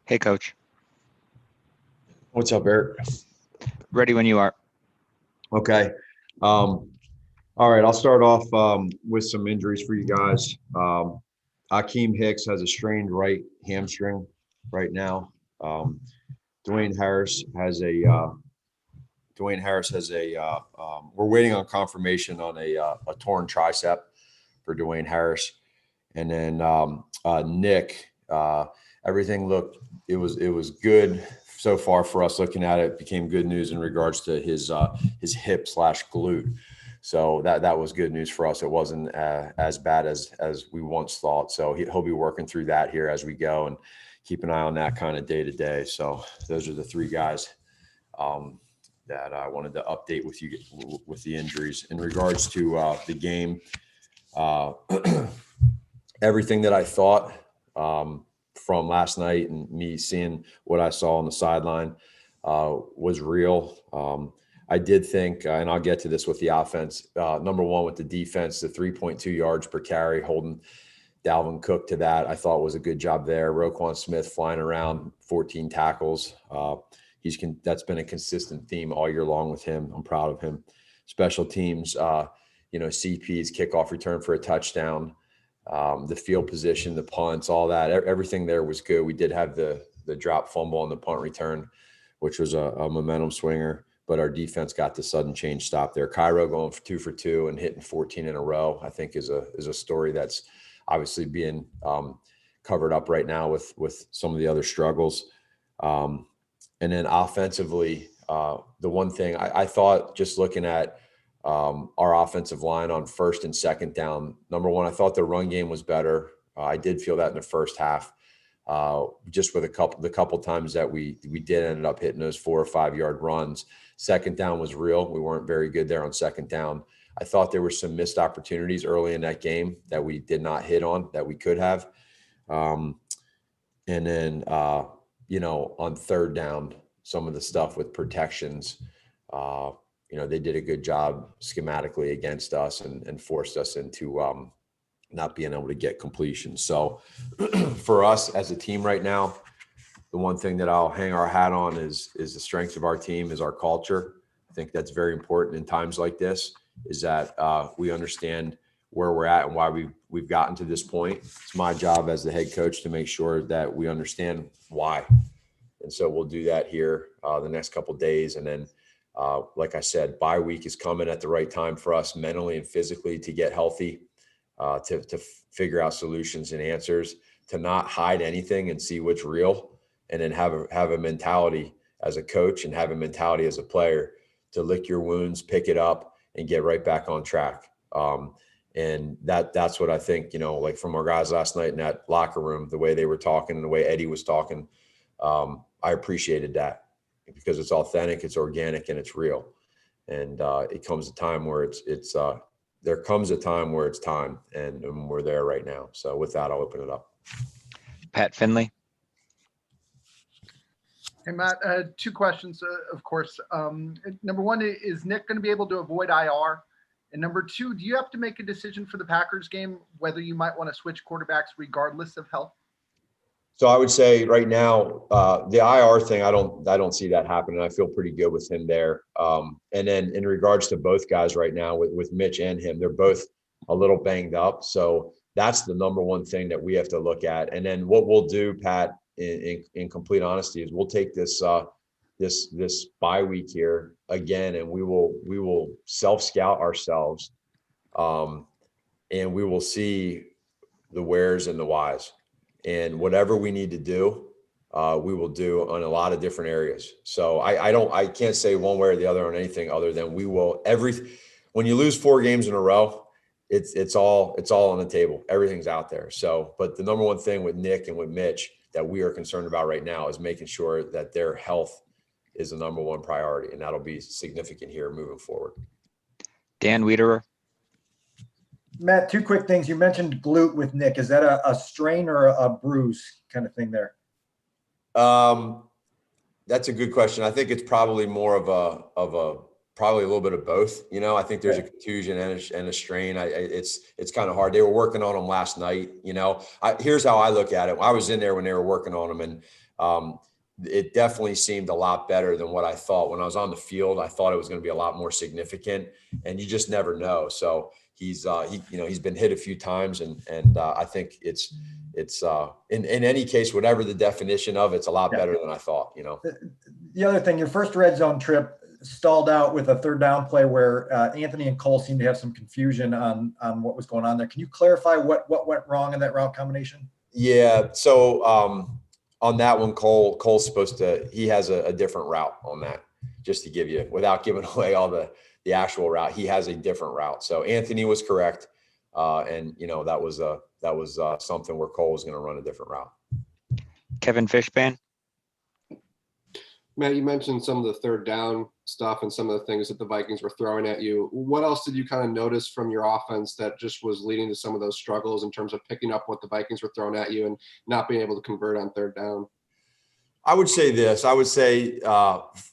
Hey, Coach. What's up, Eric? Ready when you are. Okay. All right. I'll start off with some injuries for you guys. Akeem Hicks has a strained right hamstring right now. Um, Dwayne Harris has a we're waiting on confirmation on a torn tricep for Dwayne Harris, and then Nick. Everything looked it was good so far for us looking at it. Became good news in regards to his hip slash glute. So that was good news for us. It wasn't as bad as we once thought. So he'll be working through that here as we go and keep an eye on that kind of day to day. So those are the three guys um, that I wanted to update with you with the injuries in regards to the game. Uh, Everything that I thought from last night and me seeing what I saw on the sideline was real. I did think, and I'll get to this with the offense. Number one, with the defense, the 3.2 yards per carry, holding Dalvin Cook to that, I thought was a good job there. Roquan Smith flying around, 14 tackles. That's been a consistent theme all year long with him. I'm proud of him. Special teams, CP's kickoff return for a touchdown, the field position, the punts, all that, everything there was good. We did have the drop fumble on the punt return, which was a momentum swinger, but our defense got the sudden change stop there. Cairo going for 2 and hitting 14 in a row, I think is a story that's obviously being covered up right now with some of the other struggles. And then offensively, the one thing I thought, just looking at our offensive line on first and second down, number one, I thought the run game was better. I did feel that in the first half, just with the couple times that we did ended up hitting those 4 or 5 yard runs. Second down was real. We weren't very good there on second down. I thought there were some missed opportunities early in that game that we did not hit on that we could have. And then, on third down, some of the stuff with protections, they did a good job schematically against us and forced us into not being able to get completion. So for us as a team right now, the one thing that I'll hang our hat on is the strength of our team, is our culture. I think that's very important in times like this, is that we understand where we're at and why we've gotten to this point. It's my job as the head coach to make sure that we understand why. And so we'll do that here the next couple of days. And then, like I said, bye week is coming at the right time for us mentally and physically to get healthy, to figure out solutions and answers, to not hide anything and see what's real, and then have a mentality as a coach and have a mentality as a player to lick your wounds, pick it up, and get right back on track. And that's what I think, like from our guys last night in that locker room, the way they were talking and the way Eddie was talking, I appreciated that because it's authentic, it's organic, and it's real. And it comes a time where there comes a time where it's time, and we're there right now. So with that, I'll open it up. Pat Finley. Hey, Matt, two questions, of course. Number one, is Nick going to be able to avoid IR? And number two, do you have to make a decision for the Packers game whether you might want to switch quarterbacks regardless of health? So I would say right now, the IR thing, I don't see that happening. I feel pretty good with him there. And then in regards to both guys right now, with Mitch and him, they're both a little banged up. So that's the number one thing that we have to look at. And then what we'll do, Pat, in complete honesty, is we'll take this bye week here again, and we will self-scout ourselves, and we will see the wheres and the whys. And whatever we need to do, we will do on a lot of different areas. So I can't say one way or the other on anything other than we will when you lose 4 games in a row, it's all on the table. Everything's out there. So, but the number one thing with Nick and with Mitch that we are concerned about right now is making sure that their health is the number one priority, and that'll be significant here moving forward. Dan Wiederer. Matt, 2 quick things. You mentioned glute with Nick. Is that a strain or a bruise kind of thing there? That's a good question. I think it's probably more of probably a little bit of both. I think there's a contusion and a strain. It's kind of hard. They were working on them last night. Here's how I look at it. I was in there when they were working on them, and it definitely seemed a lot better than what I thought. When I was on the field, I thought it was going to be a lot more significant, and you just never know. So he's been hit a few times, and I think it's in any case, whatever the definition of, it's a lot better than I thought. The other thing, your first red zone trip stalled out with a third down play where Anthony and Cole seemed to have some confusion on what was going on there. Can you clarify what went wrong in that route combination? Yeah. So on that one, Cole's supposed to, he has a different route on that, just to give you, without giving away all the actual route, he has a different route. So Anthony was correct. And that was something where Cole was going to run a different route. Kevin Fishban. Matt, you mentioned some of the third down stuff and some of the things that the Vikings were throwing at you. What else did you kind of notice from your offense that just was leading to some of those struggles in terms of picking up what the Vikings were throwing at you and not being able to convert on third down? I would say this. I would say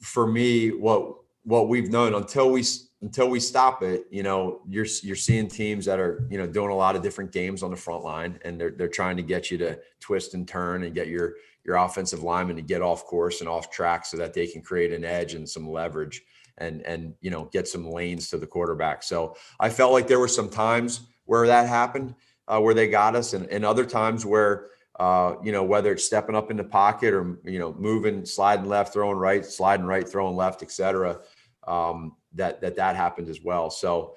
for me, what we've known until we stop it, you're seeing teams that are doing a lot of different games on the front line, and they're trying to get you to twist and turn and get your offensive lineman to get off course and off track so that they can create an edge and some leverage and get some lanes to the quarterback. So I felt like there were some times where that happened, where they got us, and other times where whether it's stepping up in the pocket or moving, sliding left, throwing right, sliding right, throwing left, etc. That happened as well. So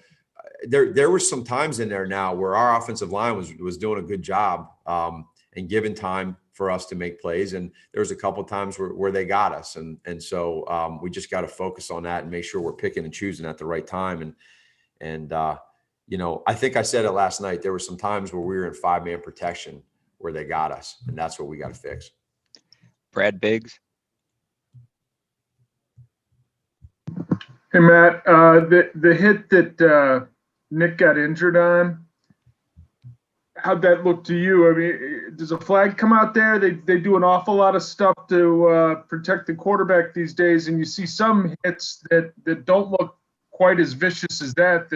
there were some times in there now where our offensive line was doing a good job and given time for us to make plays. And there was a couple of times where they got us. And so we just got to focus on that and make sure we're picking and choosing at the right time. And I think I said it last night, there were some times where we were in 5-man protection where they got us, and that's what we got to fix. Brad Biggs. Hey, Matt, the hit that Nick got injured on, how'd that look to you? I mean, does a flag come out there? They do an awful lot of stuff to protect the quarterback these days, and you see some hits that don't look quite as vicious as that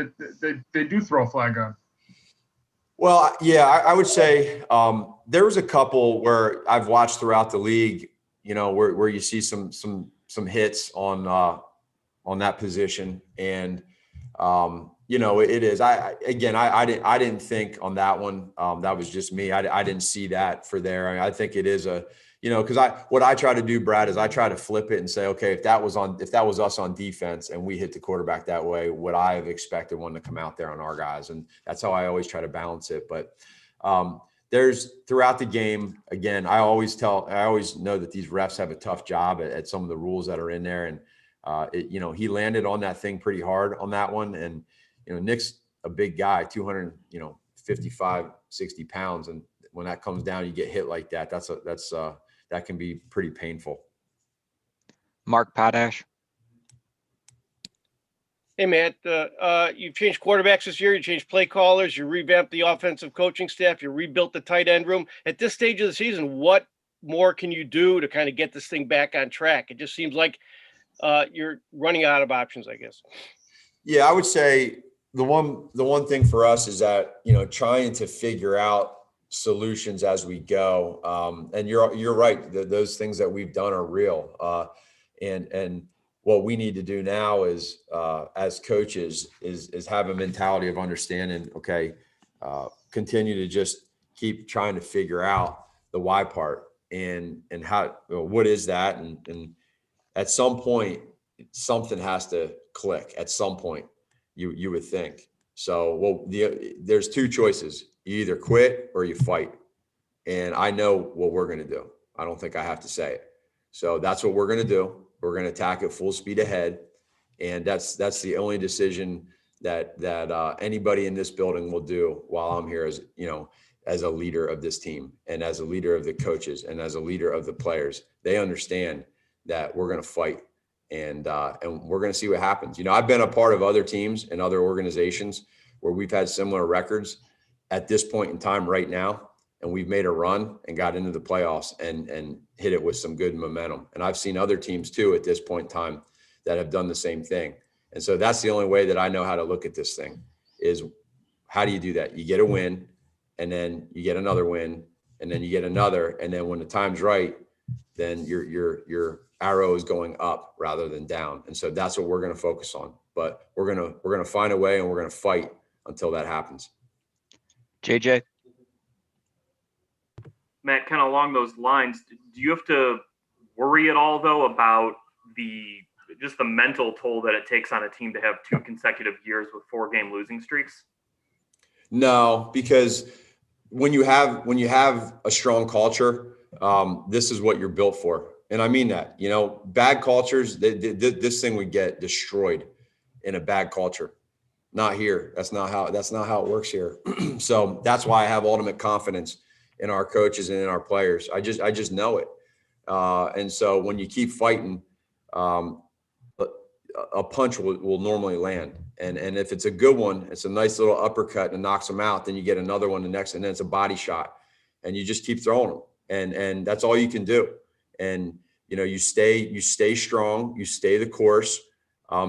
they do throw a flag on. Well, yeah, I would say there was a couple where I've watched throughout the league, where you see some hits on that position. And, it is, I didn't think on that one, that was just me. I didn't see that for there. I think it is because what I try to do, Brad, is I try to flip it and say, okay, if that was us on defense and we hit the quarterback that way, would I have expected one to come out there on our guys? And that's how I always try to balance it. But there's throughout the game, again, I always know that these refs have a tough job at some of the rules that are in there. And he landed on that thing pretty hard on that one. And, Nick's a big guy, 255, 60 pounds. And when that comes down, you get hit like that. That can be pretty painful. Mark Potash. Hey, Matt, you've changed quarterbacks this year. You changed play callers. You revamped the offensive coaching staff. You rebuilt the tight end room. At this stage of the season, what more can you do to kind of get this thing back on track? It just seems like you're running out of options, I guess. Yeah, I would say the one thing for us is that, trying to figure out solutions as we go. And you're right. Those things that we've done are real. And what we need to do now is, as coaches, is have a mentality of understanding, okay, continue to just keep trying to figure out the why part and how, what is that? And at some point, something has to click at some point, you would think. So, there's two choices. You either quit or you fight. And I know what we're going to do. I don't think I have to say it. So that's what we're going to do. We're going to attack at full speed ahead. And that's the only decision that anybody in this building will do while I'm here as a leader of this team and as a leader of the coaches and as a leader of the players. They understand that we're going to fight and we're going to see what happens. I've been a part of other teams and other organizations where we've had similar records at this point in time right now, and we've made a run and got into the playoffs and hit it with some good momentum. And I've seen other teams too at this point in time that have done the same thing. And so that's the only way that I know how to look at this thing is, how do you do that? You get a win, and then you get another win, and then you get another. And then when the time's right, then your arrow is going up rather than down. And so that's what we're going to focus on. But we're going to find a way, and we're going to fight until that happens. JJ, Matt, kind of along those lines, do you have to worry at all though about just the mental toll that it takes on a team to have 2 consecutive years with 4-game losing streaks? No, because when you have a strong culture, this is what you're built for. And I mean that, bad cultures, this thing would get destroyed in a bad culture. Not here. That's not how it works here. So that's why I have ultimate confidence in our coaches and in our players. I just know it. And so when you keep fighting, a punch will normally land. And if it's a good one, it's a nice little uppercut and it knocks them out. Then you get another one the next, and then it's a body shot, and you just keep throwing them. And that's all you can do. And, you stay strong, you stay the course.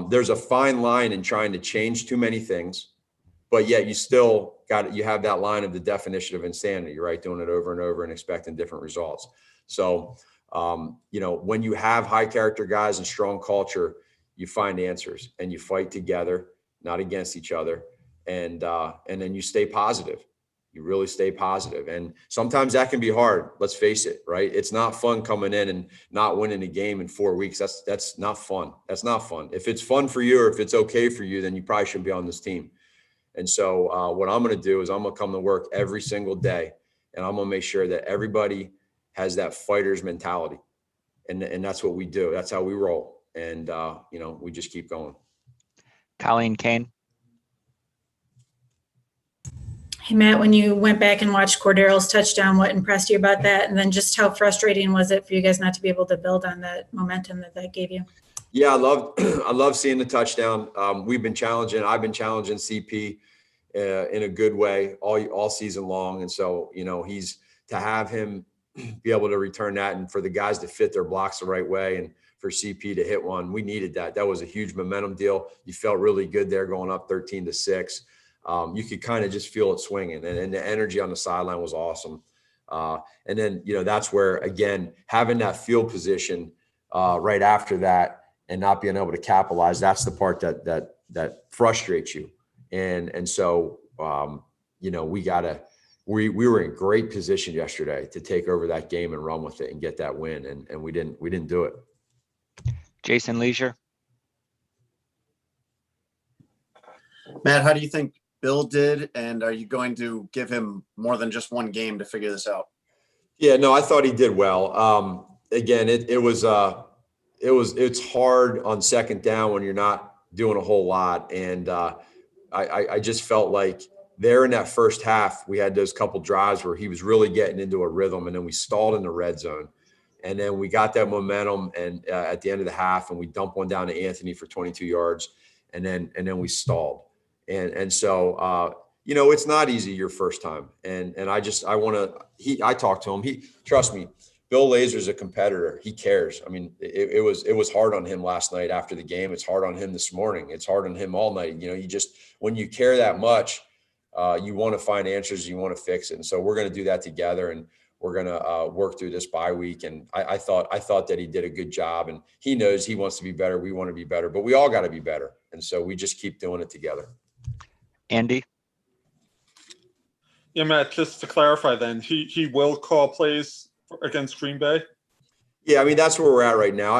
There's a fine line in trying to change too many things, but yet you have that line of the definition of insanity, right? Doing it over and over and expecting different results. So, when you have high character guys and strong culture, you find answers and you fight together, not against each other. And then you stay positive. You really stay positive. And sometimes that can be hard. Let's face it, right? It's not fun coming in and not winning a game in 4 weeks. That's not fun. That's not fun. If it's fun for you, or if it's okay for you, then you probably shouldn't be on this team. And so what I'm going to do is I'm going to come to work every single day, and I'm going to make sure that everybody has that fighter's mentality. And that's what we do. That's how we roll. And, we just keep going. Colleen Kane, Hey, Matt, when you went back and watched Cordarrelle's touchdown, what impressed you about that? And then just how frustrating was it for you guys not to be able to build on that momentum that gave you? Yeah, I love seeing the touchdown. I've been challenging CP in a good way all season long. And so, to have him be able to return that, and for the guys to fit their blocks the right way, and for CP to hit one, we needed that. That was a huge momentum deal. You felt really good there going up 13-6. You could kind of just feel it swinging, and the energy on the sideline was awesome. And then, that's where, again, having that field position right after that and not being able to capitalize, that's the part that frustrates you. And so, we were in great position yesterday to take over that game and run with it and get that win. And we didn't do it. Jason Leisure, Matt, how do you think Bill did? And are you going to give him more than just one game to figure this out? Yeah, no, I thought he did well. Again, it's hard on second down when you're not doing a whole lot. And I just felt like there in that first half, we had those couple drives where he was really getting into a rhythm, and then we stalled in the red zone. And then we got that momentum, and at the end of the half, and we dumped one down to Anthony for 22 yards, and then we stalled. And so it's not easy your first time. And I talked to him. Trust me, Bill Lazor's a competitor. He cares. I mean, it was hard on him last night after the game. It's hard on him this morning. It's hard on him all night. When you care that much, you want to find answers, you want to fix it. And so we're going to do that together, and we're going to work through this bye week. And I thought that he did a good job, and he knows he wants to be better. We want to be better, but we all got to be better. And so we just keep doing it together. Andy, Yeah, Matt, just to clarify then, he will call plays against Green Bay? Yeah, I mean, that's where we're at right now.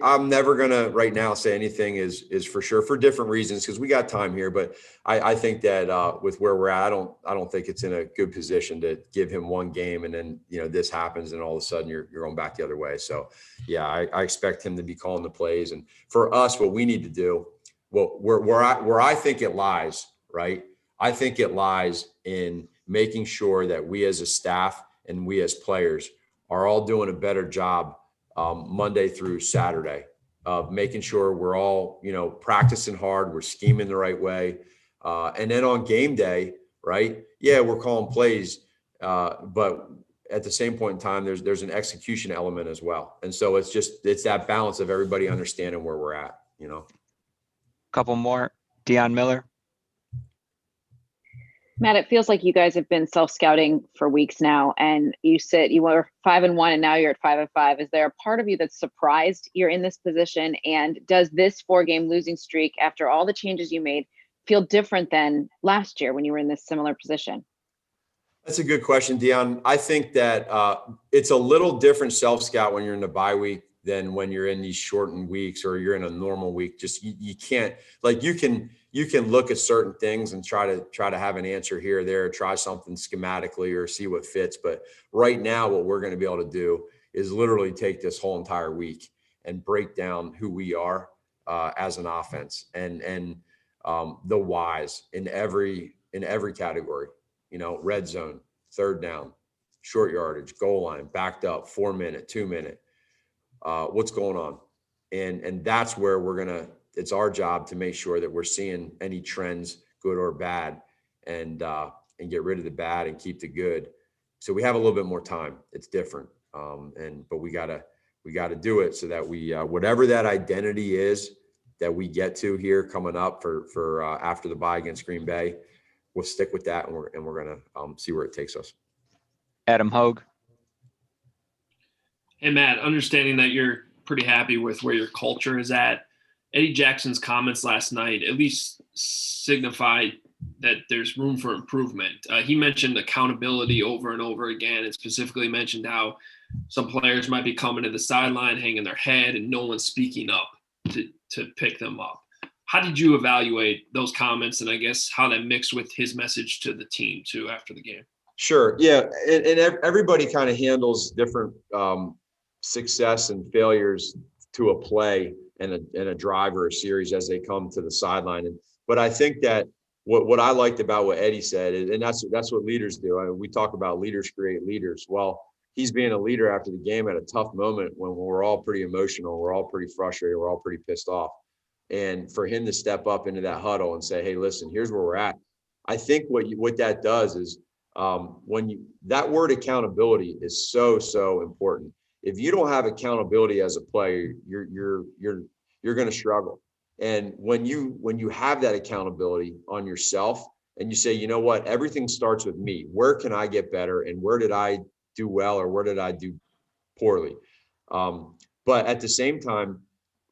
I'm never going to right now say anything is for sure, for different reasons, because we got time here. But I think that with where we're at, I don't think it's in a good position to give him one game and then, this happens and all of a sudden you're going back the other way. So, yeah, I expect him to be calling the plays. And for us, what we need to do, where I think it lies, right? I think it lies in making sure that we as a staff and we as players are all doing a better job Monday through Saturday of making sure we're all, practicing hard, we're scheming the right way. And then on game day, right? Yeah, we're calling plays, but at the same point in time, there's an execution element as well. And so it's that balance of everybody understanding where we're at, couple more. Deion Miller, Matt, it feels like you guys have been self-scouting for weeks now, and you were 5-1 and now you're at 5-5. Is there a part of you that's surprised you're in this position? And does this 4-game losing streak, after all the changes you made, feel different than last year when you were in this similar position? That's a good question, Dion. I think that it's a little different self-scout when you're in the bye week than when you're in these shortened weeks or you're in a normal week. Just you can't, like, you can look at certain things and try to have an answer here or there, try something schematically or see what fits. But right now, what we're going to be able to do is literally take this whole entire week and break down who we are as an offense and the whys in every category. Red zone, third down, short yardage, goal line, backed up, 4-minute, 2-minute. What's going on? And that's where it's our job to make sure that we're seeing any trends, good or bad, and get rid of the bad and keep the good. So we have a little bit more time. It's different. But we gotta do it so that we, whatever that identity is that we get to here coming up for after the bye against Green Bay, we'll stick with that, and we're gonna see where it takes us. Adam Hogue. Hey, Matt, understanding that you're pretty happy with where your culture is at, Eddie Jackson's comments last night at least signify that there's room for improvement. He mentioned accountability over and over again, and specifically mentioned how some players might be coming to the sideline, hanging their head, and no one's speaking up to pick them up. How did you evaluate those comments, and I guess how that mixed with his message to the team too after the game? Sure. Yeah. And everybody kind of handles different success and failures to a play and a drive or a series as they come to the sideline. But I think that what I liked about what Eddie said, and that's what leaders do. I mean, we talk about leaders create leaders. Well, he's being a leader after the game at a tough moment when we're all pretty emotional, we're all pretty frustrated, we're all pretty pissed off. And for him to step up into that huddle and say, hey, listen, here's where we're at. I think what that does is that word accountability is so important. If you don't have accountability as a player, you're going to struggle. And when you have that accountability on yourself and you say, you know what, everything starts with me. Where can I get better? And where did I do well or where did I do poorly? But at the same time,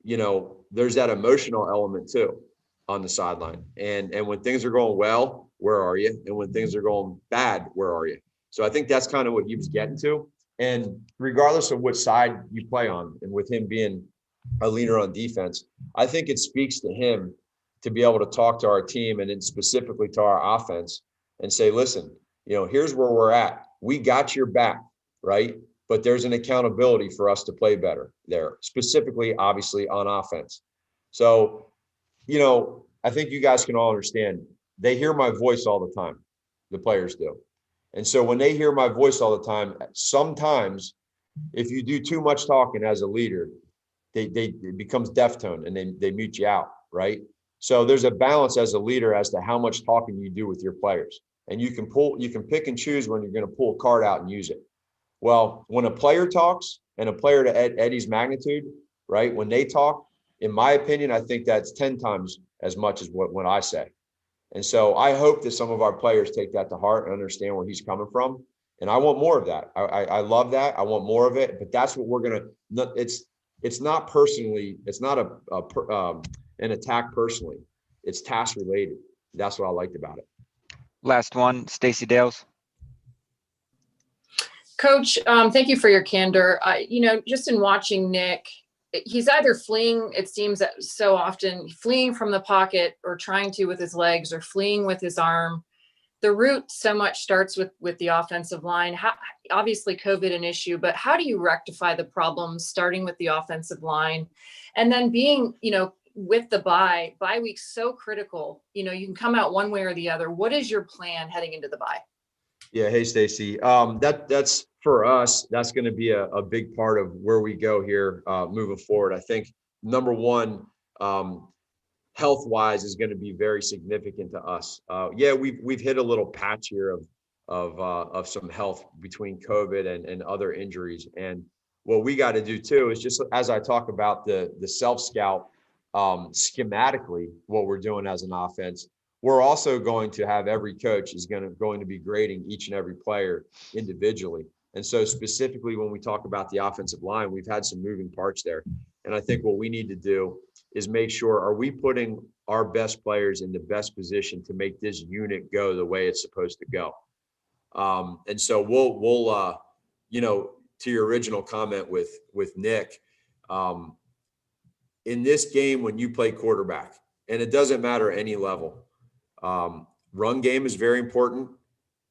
there's that emotional element too on the sideline. And when things are going well, where are you? And when things are going bad, where are you? So I think that's kind of what he was getting to. And regardless of which side you play on, and with him being a leader on defense, I think it speaks to him to be able to talk to our team and then specifically to our offense and say, listen, here's where we're at. We got your back, right? But there's an accountability for us to play better there, specifically, obviously, on offense. So, I think you guys can all understand. They hear my voice all the time. The players do. And so when they hear my voice all the time, sometimes if you do too much talking as a leader, it becomes deaf-tone and they mute you out, right? So there's a balance as a leader as to how much talking you do with your players. And you can pick and choose when you're going to pull a card out and use it. Well, when a player talks, and a player to Eddie's magnitude, right? When they talk, in my opinion, I think that's 10 times as much as what I say. And so I hope that some of our players take that to heart and understand where he's coming from. And I want more of that. I love that. I want more of it. But that's what we're going to, it's not personally, it's not an attack personally. It's task related. That's what I liked about it. Last one, Stacey Dales. Coach, thank you for your candor. Just in watching Nick, he's either fleeing, it seems that so often, fleeing from the pocket or trying to with his legs or fleeing with his arm. The root so much starts with the offensive line. Obviously COVID an issue, but how do you rectify the problems starting with the offensive line? And then being, with the bye week's so critical, you can come out one way or the other. What is your plan heading into the bye? Yeah. Hey, Stacey. That's for us. That's going to be a big part of where we go here moving forward. I think number one, health-wise is going to be very significant to us. We've hit a little patch here of some health between COVID and other injuries. And what we got to do too is just as I talk about the self-scout schematically, what we're doing as an offense. we're also going to have every coach is going to be grading each and every player individually. And so specifically when we talk about the offensive line, we've had some moving parts there. And I think what we need to do is make sure, are we putting our best players in the best position to make this unit go the way it's supposed to go? And so we'll you know, to your original comment with Nick, in this game, when you play quarterback, and it doesn't matter any level, run game is very important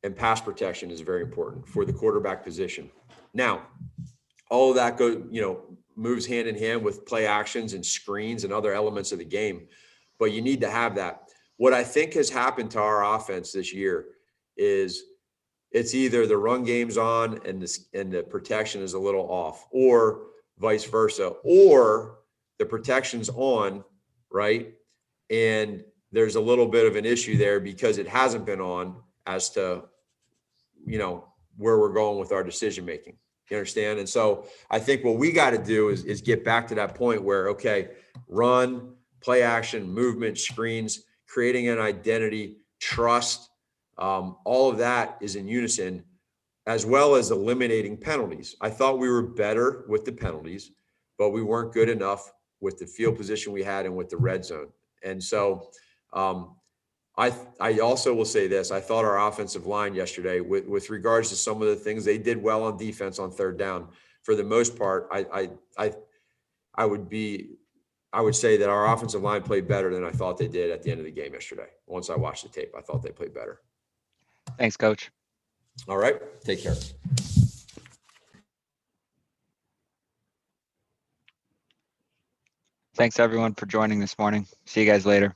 and pass protection is very important for the quarterback position. Now, all of that moves hand in hand with play actions and screens and other elements of the game, but you need to have that. What I think has happened to our offense this year is it's either the run game's on and the protection is a little off, or vice versa, or the protection's on, right? And there's a little bit of an issue there because it hasn't been on as to, you know, where we're going with our decision making. You understand? And so I think what we got to do is get back to that point where, okay, run, play action, movement, screens, creating an identity, trust, all of that is in unison, as well as eliminating penalties. I thought we were better with the penalties, but we weren't good enough with the field position we had and with the red zone. And so I also will say this, I thought our offensive line yesterday with regards to some of the things they did well on defense on third down, for the most part, I would say that our offensive line played better than I thought they did at the end of the game yesterday. Once I watched the tape, I thought they played better. Thanks, Coach. All right. Take care. Thanks everyone for joining this morning. See you guys later.